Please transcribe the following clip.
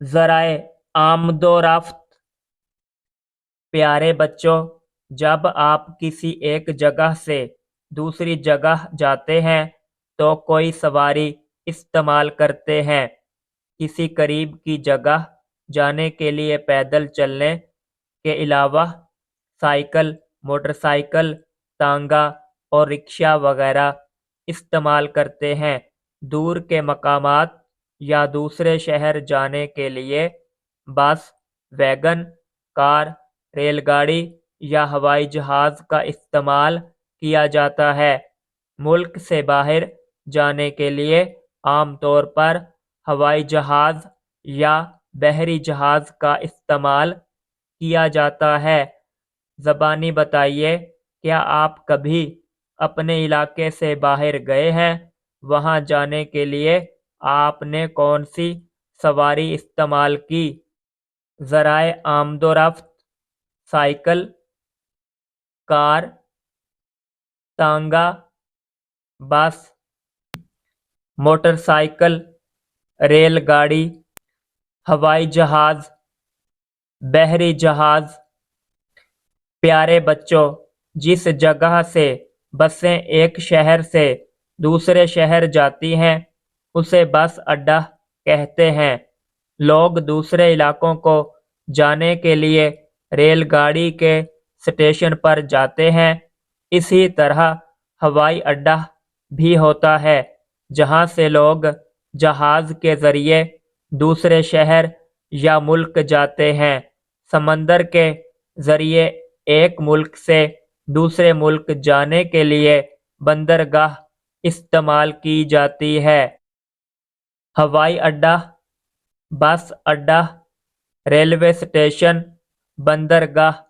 ذرائع آمد و رفت۔ پیارے بچوں، جب آپ کسی ایک جگہ سے دوسری جگہ جاتے ہیں تو کوئی سواری استعمال کرتے ہیں۔ کسی قریب کی جگہ جانے کے لیے پیدل چلنے کے علاوہ سائیکل، موٹر سائیکل، ٹانگا اور رکشہ وغیرہ استعمال کرتے ہیں۔ دور کے مقامات یا دوسرے شہر جانے کے لیے بس، ویگن، کار، ریل گاڑی یا ہوائی جہاز کا استعمال کیا جاتا ہے۔ ملک سے باہر جانے کے لیے عام طور پر ہوائی جہاز یا بحری جہاز کا استعمال کیا جاتا ہے۔ زبانی بتائیے، کیا آپ کبھی اپنے علاقے سے باہر گئے ہیں؟ وہاں جانے کے لیے آپ نے کون سی سواری استعمال کی؟ ذرائع آمد و رفت: سائیکل، کار، ٹانگا، بس، موٹر سائیکل، ریل گاڑی، ہوائی جہاز، بحری جہاز۔ پیارے بچوں، جس جگہ سے بسیں ایک شہر سے دوسرے شہر جاتی ہیں اسے بس اڈہ کہتے ہیں۔ لوگ دوسرے علاقوں کو جانے کے لیے ریل گاڑی کے اسٹیشن پر جاتے ہیں۔ اسی طرح ہوائی اڈہ بھی ہوتا ہے جہاں سے لوگ جہاز کے ذریعے دوسرے شہر یا ملک جاتے ہیں۔ سمندر کے ذریعے ایک ملک سے دوسرے ملک جانے کے لیے بندرگاہ استعمال کی جاتی ہے۔ ہوائی اڈہ، بس اڈہ، ریلوے اسٹیشن، بندرگاہ